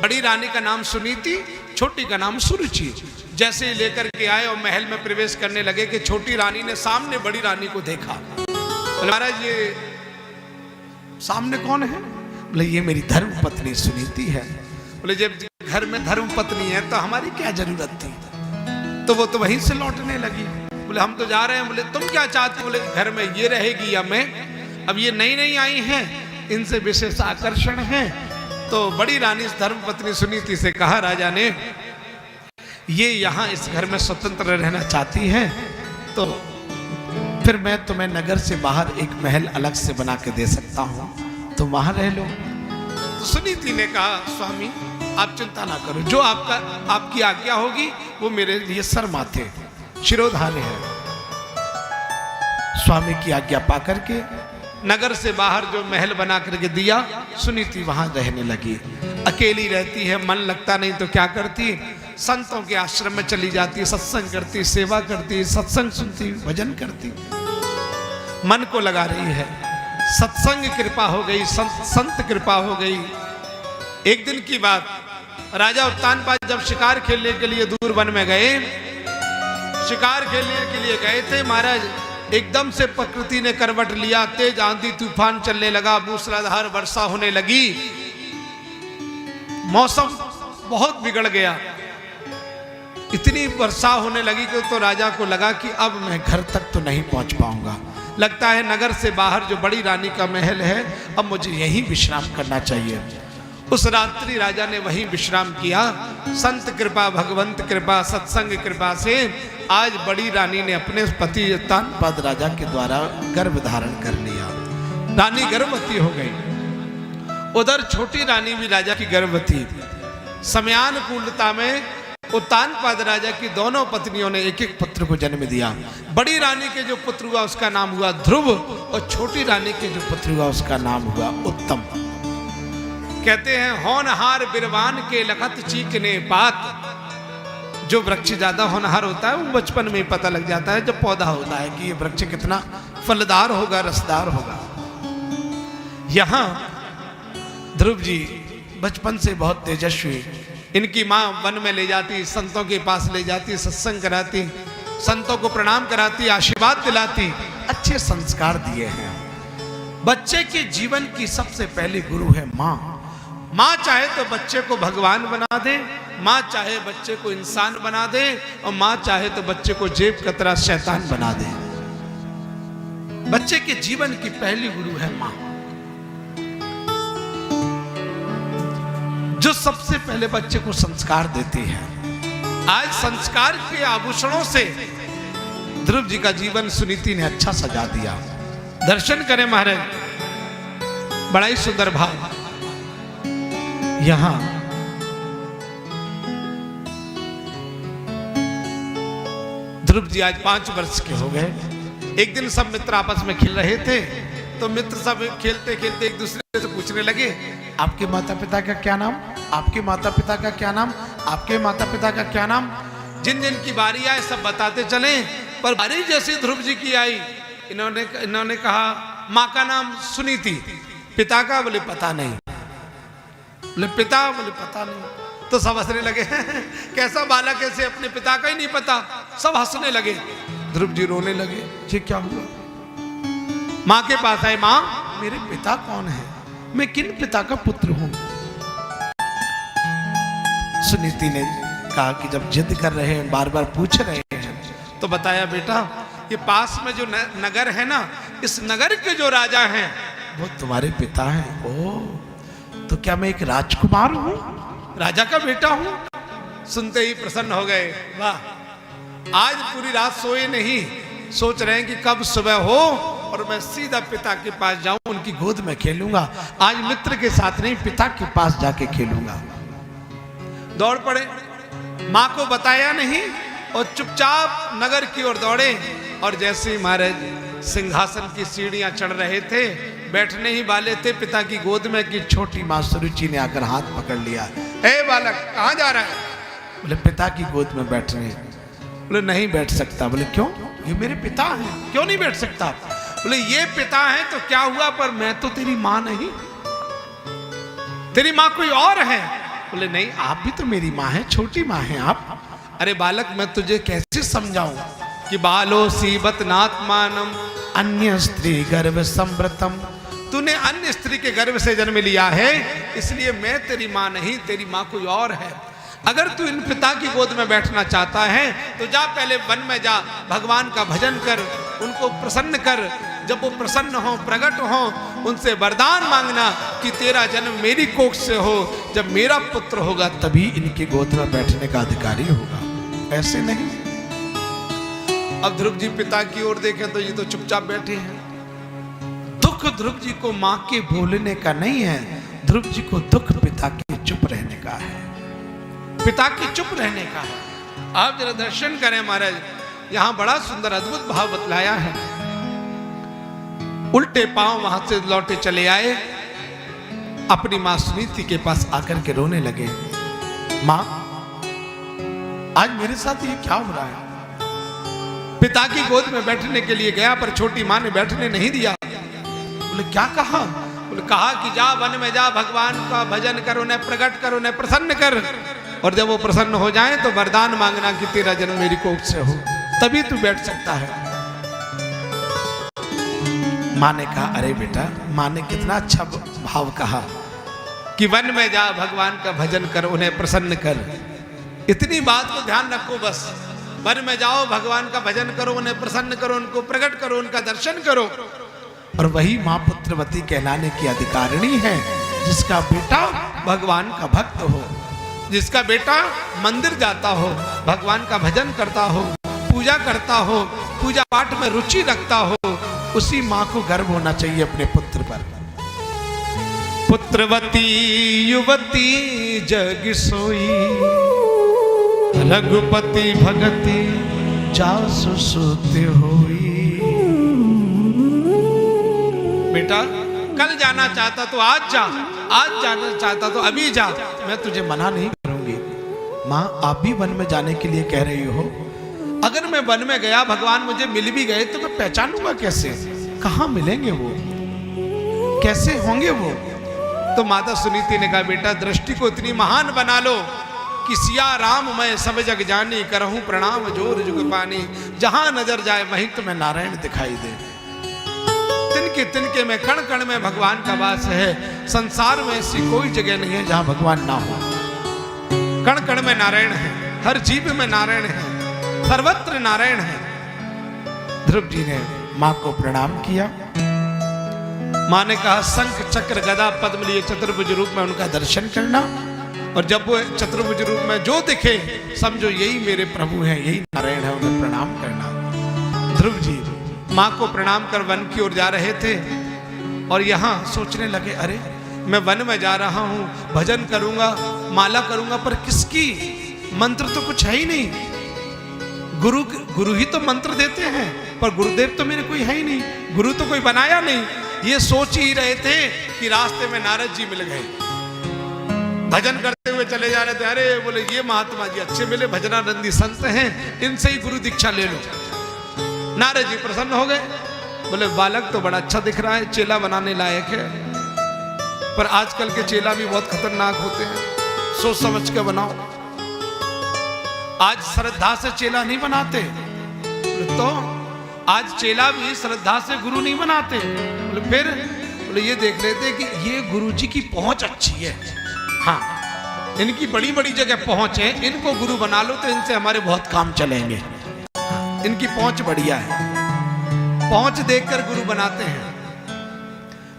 बड़ी रानी का नाम सुनीति, छोटी का नाम सुरुचि। जैसे ही लेकर के आए और महल में प्रवेश करने लगे कि छोटी रानी ने सामने बड़ी रानी को देखा। महाराज ये सामने कौन है? बोले ये मेरी धर्म पत्नी सुनीति है। बोले जब घर में धर्म पत्नी है तो हमारी क्या जरूरत थी? तो वो तो वहीं से लौटने लगी। बोले हम तो जा रहे हैं। बोले तुम क्या चाहते? बोले घर में ये रहेगी या मैं? अब ये नई नई आई हैं, इनसे विशेष आकर्षण है। तो बड़ी रानी इस धर्म पत्नी सुनीति से कहा राजा ने, ये यहाँ इस घर में स्वतंत्र रहना चाहती है तो फिर मैं तुम्हें नगर से बाहर एक महल अलग से बना के दे सकता हूँ, तुम वहां रह लो। तो सुनीति ने कहा स्वामी आप चिंता ना करो, जो आपकी आज्ञा होगी वो मेरे लिए सर माथे शिरोधार्य है। स्वामी की आज्ञा पाकर के नगर से बाहर जो महल बना करके दिया, सुनीति वहां रहने लगी। अकेली रहती है, मन लगता नहीं तो क्या करती, संतों के आश्रम में चली जाती, सत्संग करती, सेवा करती, सत्संग सुनती, भजन करती, मन को लगा रही है। सत्संग कृपा हो गई, संत कृपा हो गई। एक दिन की बात, राजा उत्तानपाद जब शिकार खेलने के लिए दूर वन में गए, शिकार खेलने के लिए गए थे महाराज, एकदम से प्रकृति ने करवट लिया, तेज आंधी तूफान चलने लगा, मूसलाधार वर्षा होने लगी, मौसम बहुत बिगड़ गया। इतनी वर्षा होने लगी कि तो राजा को लगा कि अब मैं घर तक तो नहीं पहुंच पाऊंगा, लगता है नगर से बाहर जो बड़ी रानी का महल है, अब मुझे यहीं विश्राम करना चाहिए। उस रात्रि राजा ने वहीं विश्राम किया। संत कृपा, भगवंत कृपा, सत्संग कृपा से आज बड़ी रानी ने अपने पति उत्तानपाद राजा के द्वारा गर्भ धारण कर लिया। रानी गर्भवती हो गई। उधर छोटी रानी भी राजा की गर्भवती। समयानुकूलता में उत्तानपाद राजा की दोनों पत्नियों ने एक एक पुत्र को जन्म दिया। बड़ी रानी के जो पुत्र हुआ उसका नाम हुआ ध्रुव, और छोटी रानी के जो पुत्र हुआ उसका नाम हुआ उत्तम। कहते हैं होनहार बिरवान के लखत चीकने पात। जो वृक्ष ज्यादा होनहार होता है वो बचपन में ही पता लग जाता है जब पौधा होता है कि ये वृक्ष कितना फलदार होगा, रसदार होगा। यहां ध्रुव जी बचपन से बहुत तेजस्वी। इनकी माँ वन में ले जाती, संतों के पास ले जाती, सत्संग कराती, संतों को प्रणाम कराती, आशीर्वाद दिलाती, अच्छे संस्कार दिए हैं। बच्चे के जीवन की सबसे पहली गुरु है माँ। माँ चाहे तो बच्चे को भगवान बना दे, माँ चाहे बच्चे को इंसान बना दे, और माँ चाहे तो बच्चे को जेब कतरा शैतान बना दे। बच्चे के जीवन की पहली गुरु है माँ, जो सबसे पहले बच्चे को संस्कार देती है। आज संस्कार के आभूषणों से ध्रुव जी का जीवन सुनीति ने अच्छा सजा दिया। दर्शन करें महाराज, बड़ा ही सुंदर भाव। यहां ध्रुव जी आज 5 वर्ष के हो गए। एक दिन सब मित्र आपस में खेल रहे थे, तो मित्र सब खेलते खेलते एक दूसरे से पूछने लगे, आपके माता पिता का क्या नाम, आपके माता पिता का क्या नाम, आपके माता पिता का क्या नाम। जिन जिन की बारी आए सब बताते चले, पर बारी जैसी ध्रुव जी की आई, इन्होंने कहा माँ का नाम सुनीति, पिता का बोले पता नहीं, बोले पिता, बोले पता नहीं। तो सब हंसने लगे कैसा बालक ऐसे अपने पिता का ही नहीं पता। सब हंसने लगे। ध्रुव जी रोने लगे, ये क्या हुआ। माँ के पास आए, माँ मेरे पिता कौन है, मैं किन पिता का पुत्र हूं। सुनीति ने कहा कि जब जिद कर रहे हैं, बार बार पूछ रहे हैं, तो बताया बेटा ये पास में जो नगर है ना, इस नगर के जो राजा हैं वो तुम्हारे पिता हैं। ओ, तो क्या मैं एक राजकुमार हूं, राजा का बेटा हूं। सुनते ही प्रसन्न हो गए। वाह, आज पूरी रात सोए नहीं, सोच रहे हैं कि कब सुबह हो और मैं सीधा पिता के पास जाऊं, उनकी गोद में खेलूंगा। आज मित्र के साथ नहीं, पिता के पास जाके खेलूंगा। दौड़ पड़े, मां को बताया नहीं और चुपचाप नगर की ओर दौड़े। और जैसे ही महाराज सिंहासन की सीढ़ियां चढ़ रहे थे, बैठने ही वाले थे पिता की गोद में, कि छोटी मां सुरुचि ने आकर हाथ पकड़ लिया। ए बालक कहां जा रहा है। बोले पिता की गोद में बैठ रहे हैं। बोले नहीं बैठ सकता। बोले क्यों, ये मेरे पिता हैं, क्यों नहीं बैठ सकता। बोले ये पिता हैं तो क्या हुआ, पर मैं तो तेरी मां नहीं, तेरी मां कोई और है। बोले नहीं, आप भी तो मेरी मां है, छोटी मां है आप। अरे बालक मैं तुझे कैसे समझाऊं कि बालो सीबत नात्मानम अन्य स्त्री गर्भ संव्रतम। तूने अन्य स्त्री के गर्भ से जन्म लिया है, इसलिए मैं तेरी मां नहीं, तेरी मां कोई और है। अगर तू इन पिता की गोद में बैठना चाहता है तो जा, पहले वन में जा, भगवान का भजन कर, उनको प्रसन्न कर। जब वो प्रसन्न हो, प्रकट हो, उनसे वरदान मांगना कि तेरा जन्म मेरी कोख से हो। जब मेरा पुत्र होगा तभी इनकी गोद में बैठने का अधिकारी होगा, ऐसे नहीं। अब ध्रुव जी पिता की ओर देखे तो ये तो चुपचाप बैठे हैं। दुख ध्रुव जी को मां के बोलने का नहीं है, ध्रुव जी को दुख पिता के चुप रहने का है, पिता के चुप रहने का है। आप जरा दर्शन करें महाराज, यहां बड़ा सुंदर अद्भुत भाव बतलाया है। उल्टे पांव वहां से लौटे चले आए, अपनी मां सुनीति के पास आकर के रोने लगे। मां आज मेरे साथ ये क्या हो रहा है। पिता की गोद में बैठने के लिए गया, पर छोटी मां ने बैठने नहीं दिया। बोले क्या कहा। बोले कहा कि जा वन में जा, भगवान का भजन कर, उन्हें प्रकट कर, उन्हें प्रसन्न कर, और जब वो प्रसन्न हो जाए तो वरदान मांगना कि तेरा जन्म मेरी कोख से हो, तभी तू बैठ सकता है। माँ ने कहा अरे बेटा, माँ ने कितना अच्छा भाव कहा कि वन में जा, भगवान का भजन कर, उन्हें प्रसन्न कर। इतनी बात को ध्यान रखो बस, वन में जाओ, भगवान का भजन करो, उन्हें प्रसन्न करो, उनको प्रकट करो, उनका दर्शन करो। और वही माँ पुत्रवती कहलाने की अधिकारिणी है जिसका बेटा भगवान का भक्त हो, जिसका बेटा मंदिर जाता हो, भगवान का भजन करता हो, पूजा करता हो, पूजा पाठ में रुचि रखता हो, उसी माँ को गर्व होना चाहिए अपने पुत्र पर। पुत्रवती युवती जग सोई, रघुपति भगति जासु सुते होई। बेटा कल जाना चाहता तो आज जा, आज जाना चाहता तो अभी जा, मैं तुझे मना नहीं करूंगी। माँ आप भी वन में जाने के लिए कह रही हो, अगर मैं वन में गया, भगवान मुझे मिल भी गए तो मैं पहचानूंगा कैसे? कहाँ मिलेंगे वो, कैसे होंगे वो? तो माता सुनीति ने कहा बेटा दृष्टि को इतनी महान बना लो कि सिया राम मैं सब जग जानी, करहूं प्रणाम जोर जुग पानी। जहां नजर जाए वहीं तुम्हें नारायण दिखाई दे। तिनके तिनके में, कण कण में भगवान का वास है। संसार में ऐसी कोई जगह नहीं है जहां भगवान ना हो। कण कण में नारायण है, हर जीव में नारायण है, सर्वत्र नारायण है। ध्रुव जी ने माँ को प्रणाम किया। माँ ने कहा शंख चक्र गदा पद्म लिए चतुर्भुज रूप में उनका दर्शन करना, और जब वो चतुर्भुज रूप में जो दिखे समझो यही मेरे प्रभु हैं, यही नारायण है, उन्हें प्रणाम करना। ध्रुव जी माँ को प्रणाम कर वन की ओर जा रहे थे, और यहाँ सोचने लगे अरे मैं वन में जा रहा हूँ, भजन करूंगा, माला करूंगा, पर किसकी? मंत्र तो कुछ है ही नहीं। गुरु ही तो मंत्र देते हैं, पर गुरुदेव तो मेरे कोई है ही नहीं, गुरु तो कोई बनाया नहीं। ये सोच ही रहे थे कि रास्ते में नारद जी मिल गए, भजन करते हुए चले जा रहे थे। अरे बोले ये महात्मा जी अच्छे मिले, भजनानंदी संत हैं, इनसे ही गुरु दीक्षा ले लो। नारद जी प्रसन्न हो गए, बोले बालक तो बड़ा अच्छा दिख रहा है, चेला बनाने लायक है, पर आजकल के चेला भी बहुत खतरनाक होते हैं, सोच समझ के बनाओ। आज श्रद्धा से चेला नहीं बनाते, तो आज चेला भी श्रद्धा से गुरु नहीं बनाते। बोले फिर? बोले ये देख लेते कि ये गुरु जी की पहुंच अच्छी है, हाँ इनकी बड़ी बड़ी जगह पहुंच है, इनको गुरु बना लो तो इनसे हमारे बहुत काम चलेंगे, इनकी पहुंच बढ़िया है। पहुंच देखकर गुरु बनाते हैं।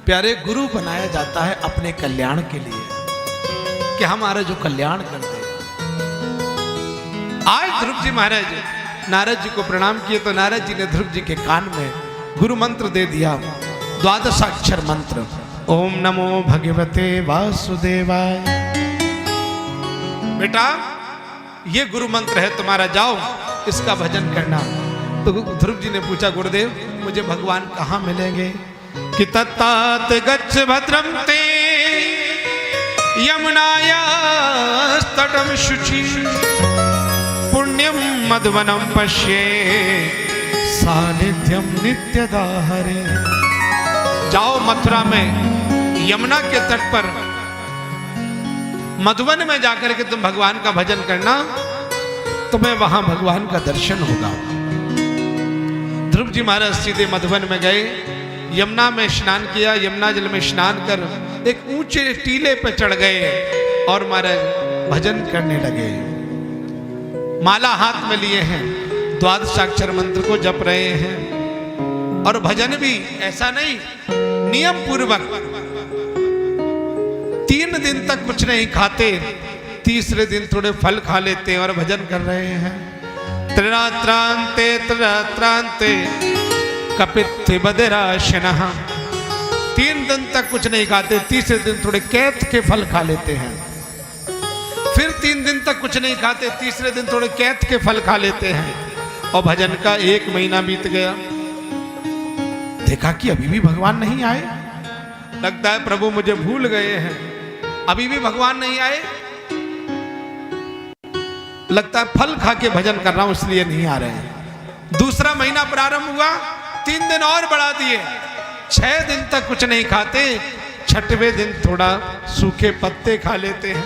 प्यारे गुरु बनाया जाता है अपने कल्याण के लिए, कि हमारा जो कल्याण कर दे। आज ध्रुव जी महाराज नारद जी को प्रणाम किए तो नारद जी ने ध्रुव जी के कान में गुरु मंत्र दे दिया, द्वादशाक्षर मंत्र, ओम नमो भगवते वासुदेवाय। बेटा ये गुरु मंत्र है तुम्हारा, जाओ इसका भजन करना। तो ध्रुव जी ने पूछा गुरुदेव मुझे भगवान कहाँ मिलेंगे? कि तत्तात गच्छ भद्रम ते यमुनाया तटम शुचि, पुण्यम मधुवनम पश्ये सानिध्यम नित्यदा हरे। जाओ मथुरा में यमुना के तट पर मधुवन में जाकर के तुम भगवान का भजन करना, तुम्हें वहां भगवान का दर्शन होगा। ध्रुव जी महाराज सीधे मधुवन में गए, यमुना में स्नान किया, यमुना जल में स्नान कर एक ऊंचे टीले पर चढ़ गए और महाराज भजन करने लगे। माला हाथ में लिए हैं, द्वादशाक्षर मंत्र को जप रहे हैं, और भजन भी ऐसा नहीं, नियम पूर्वक 3 दिन तक कुछ नहीं खाते, तीसरे दिन थोड़े फल खा लेते हैं और भजन कर रहे हैं। त्रिरात्रांते त्रिरात्रांते कपित्थ बदिराशनः, 3 दिन तक कुछ नहीं खाते, तीसरे दिन थोड़े कैथ के फल खा लेते हैं। फिर 3 दिन तक कुछ नहीं खाते, तीसरे दिन थोड़े कैथ के फल खा लेते हैं। और भजन का 1 महीना बीत गया। देखा कि अभी भी भगवान नहीं आए, लगता है प्रभु मुझे भूल गए हैं, अभी भी भगवान नहीं आए, लगता है फल खा के भजन कर रहा हूं इसलिए नहीं आ रहे हैं। दूसरा महीना प्रारंभ हुआ, 3 दिन और बढ़ा दिए, 6 दिन तक कुछ नहीं खाते, छठवें दिन थोड़ा सूखे पत्ते खा लेते हैं,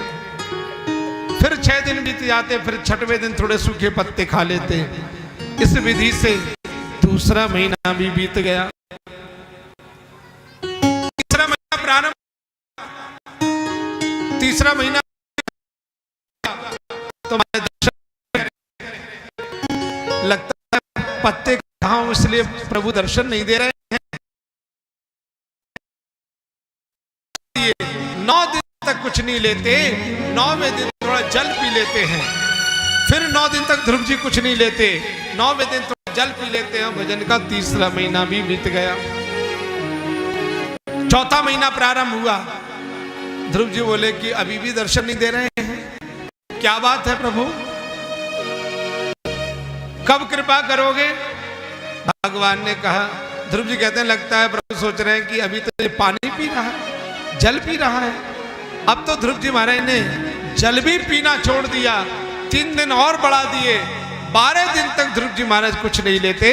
फिर 6 दिन बीत जाते, फिर छठवें दिन थोड़े सूखे पत्ते खा लेते हैं। इस विधि से दूसरा महीना भी बीत गया। तीसरा महीना प्रारंभ, तीसरा महीना तो लगता है पत्ते खाऊं, इसलिए प्रभु दर्शन नहीं दे रहे हैं। 9 दिन तक कुछ नहीं लेते, 9वें दिन थोड़ा जल पी लेते हैं, फिर 9 दिन तक ध्रुव जी कुछ नहीं लेते, 9वें दिन थोड़ा जल पी लेते हैं। भजन का तीसरा महीना भी बीत गया। चौथा महीना प्रारंभ हुआ। ध्रुव जी बोले कि अभी भी दर्शन नहीं दे रहे हैं, क्या बात है प्रभु, कब कृपा करोगे? भगवान ने कहा, ध्रुव जी कहते हैं लगता है प्रभु सोच रहे हैं कि अभी तो ये पानी पी रहा है, जल पी रहा है। अब तो ध्रुव जी महाराज ने जल भी पीना छोड़ दिया, 3 दिन और बढ़ा दिए, 12 दिन तक ध्रुव जी महाराज कुछ नहीं लेते।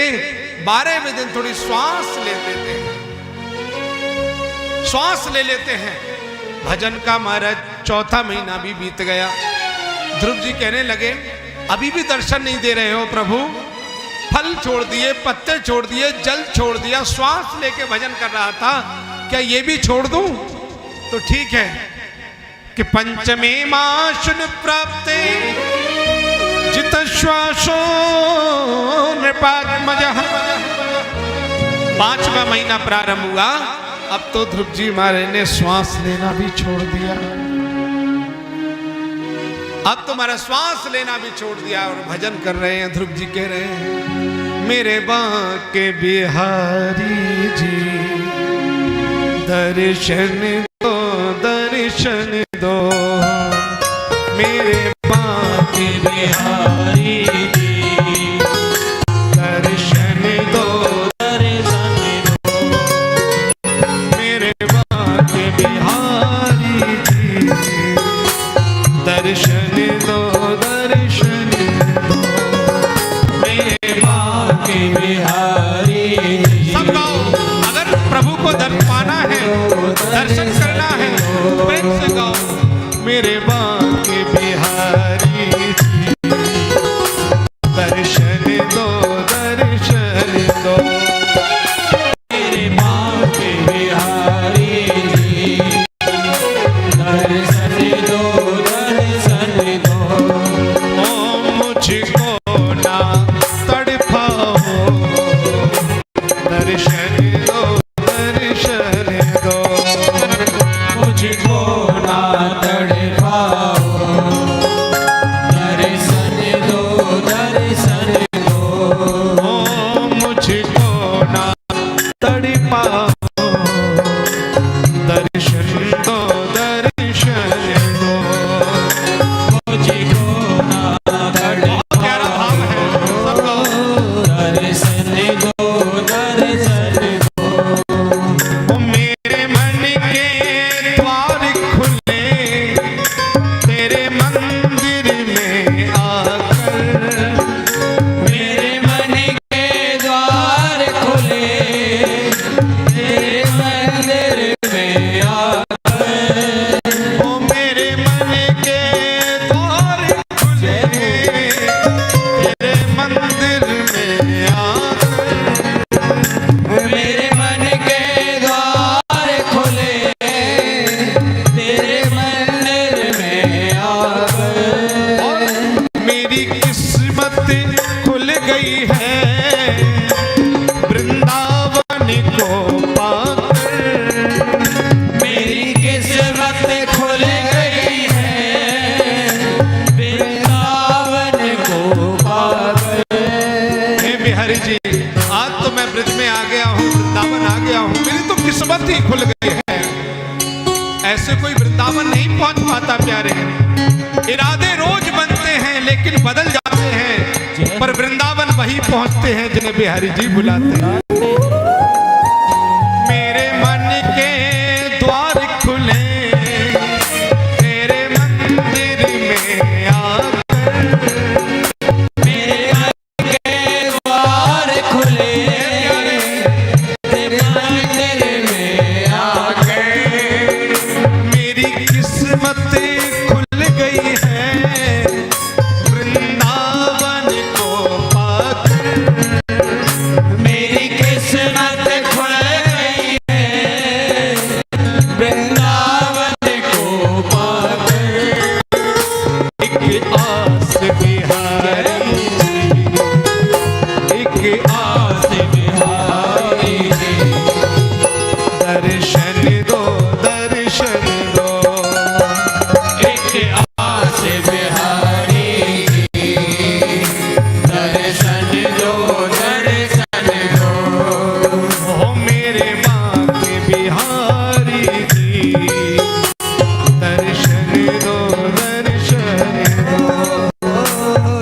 12वें दिन थोड़ी श्वास ले लेते हैं, श्वास ले लेते हैं। भजन का महाराज चौथा महीना भी बीत गया। ध्रुव जी कहने लगे अभी भी दर्शन नहीं दे रहे हो प्रभु, फल छोड़ दिए, पत्ते छोड़ दिए, जल छोड़ दिया, श्वास लेके भजन कर रहा था, क्या ये भी छोड़ दूं? तो ठीक है कि पंचमे माशुन प्राप्ते जित श्वासो नृपात्मजः। 5वां महीना प्रारंभ हुआ। अब तो ध्रुव जी महाराज ने श्वास लेना भी छोड़ दिया, अब तुम्हारा श्वास लेना भी छोड़ दिया और भजन कर रहे हैं। ध्रुव जी कह रहे हैं मेरे बांके बिहारी जी दर्शन दो, दर्शन दो, मेरे बांके बिहारी जी दर्शन दो, दर्शन दो, मेरे बांके बिहारी जी दर्शन दो, दर्शन दो, मेरे बांके बिहारी। सब गाओ, अगर प्रभु को दर्शन पाना है, दर्शन करना है, प्रेम से गाओ, मेरे बांके बिहारी दर्शन दो, दर्शन दो, मेरे बांके बिहारी दर्शन दो, दर्शन दो, ओ मुझको ना तड़पाओ, दर्शन दो, दर्शन दो, मुझको ना तड़पाओ, दर्शन दो, दर्शन दो, ओ मुझको ना तड़पाओ, दर्शन दो, दर्शन दो, मुझको ना तड़पाओ। प्यारा भाव है सबको, दर्शन दो, दर्शन दो, ओ मेरे मन के द्वार खुले तेरे मंदिर में आकर, मेरे मन के द्वार खुले तेरे मंदिर में आकर, ओ मेरे मन के द्वार खुले तेरे मंदिर में आकर, मेरे मन के द्वार खुले तेरे मंदिर में आकर, और मेरी किस्मत खुल गई है वृंदावन को पाकर, मेरी किस्मत खुल गई है वृंदावन को पाकर। हे बिहारी जी, आज तो मैं ब्रज में आ गया हूँ, वृंदावन आ गया हूँ, मेरी तो किस्मत ही खुल गई है। ऐसे कोई वृंदावन नहीं पहुंच पाता प्यारे, इरादे रोज बनते हैं लेकिन बदल जाते हैं, पर वृंदावन वही पहुंचते हैं जिन्हें बिहारी जी बुलाते हैं। मेरे मन के द्वार खुले तेरे मंदिर में आकर, मेरे मन के द्वार खुले तेरे मंदिर में आकर, दर्शन दो दर्शन दो। एक आस बिहारी की दर्शन दो दर्शन दो। ओ मेरे बांके बिहारी की दर्शन दो दर्शन दो।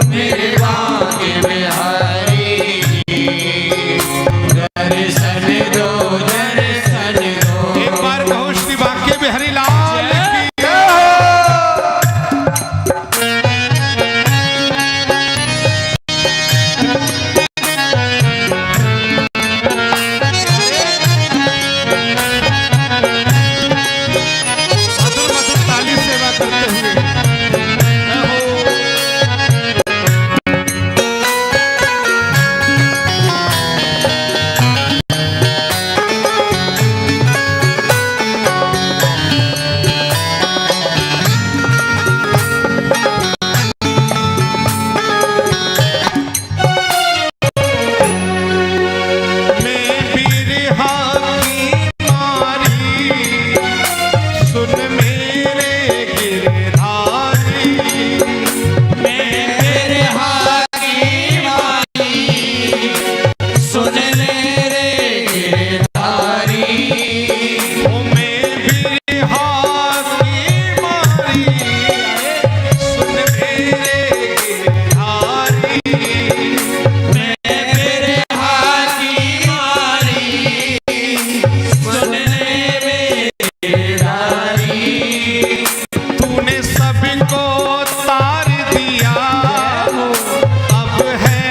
मेरे बांके बिहारी की दर्शन दो दर्शन दो। एक बार कहो श्री बांके बिहारी लाल की जय। मधुर मधुर ताली सेवा करते हुए जय हो। मैं बिरहा की मारी सुन मेरे गिरधारी। मैं तेरे हाथी मारी सुन ले रे गिरधारी। ओ मैं बिरहा की मारी सुन मेरे गिरधारी। मैं तेरे हाथी मारी सुन ले रे गिरधारी। तूने सबको तार दिया अब है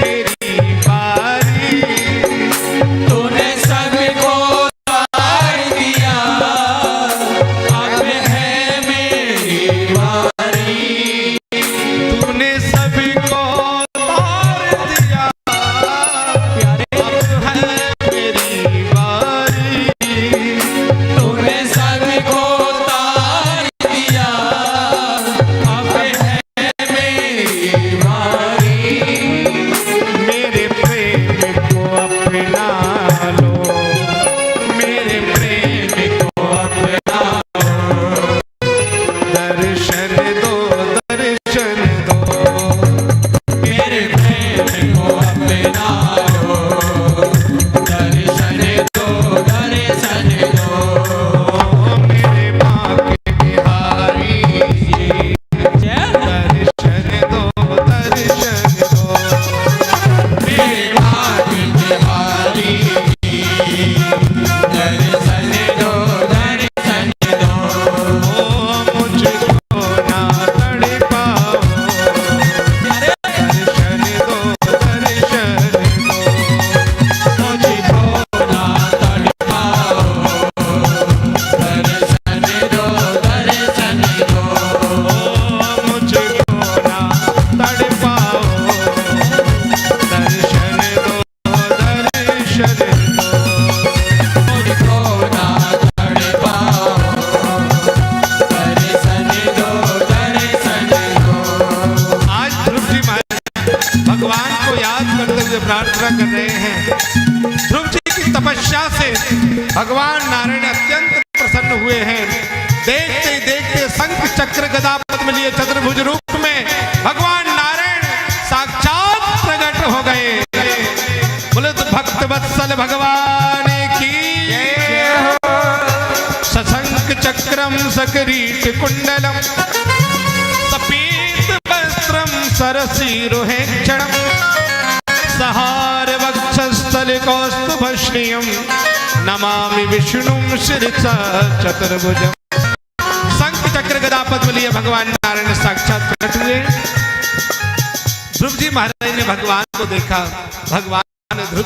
मेरी बारी। तूने सबको तार दिया अब है मेरी बारी। तूने सबको तार दिया अब है मेरी बारी। तूने सबको तार दिया अब है मेरी बारी। मेरे प्रेम को अपना लो मेरे प्रेम को अपना लो। दर्शन दो दर्शन दो। मेरे प्रेम को अपना लो दर्शन दो दर्शन दो। मेरे बांके बिहारी की दर्शन दो दर्शन दो। मेरे बांके बिहारी की दर्शन दो दर्शन दो। ओ मुझको ना तड़पाओ दर्शन दो दर्शन दो। मुझको ना तड़पाओ दर्शन दो दर्शन दो। मुझको ना तड़पाओ दर्शन दो दर्शन दो। मुझको ना तड़पाओ दर्शन दो दर्शन दो। आज ध्रुव जी महाराज भगवान को याद करते हुए प्रार्थना कर रहे हैं। ध्रुव जी की तपस्या से भगवान नारायण अत्यंत प्रसन्न हुए हैं। देखते ही देखते शंख चक्र गदा पद्म लिए चतुर्भुज रूप में भगवान नारायण साक्षात प्रकट हो गए। बोले तो भक्त वत्सल भगवान की सशंख चक्रम सकरीट कुंडलम सपीत वस्त्रम सरसीरुहेक्षणम सहार वक्षस्थल कौस्तुभश्रियम नमामि विष्णुं शिरसा चतुर्भुजम। शंख चक्र गदा पद्म लिए भगवान नारायण साक्षात प्रकट हुए। ध्रुव जी महाराज ने भगवान को देखा। भगवान ध्रुव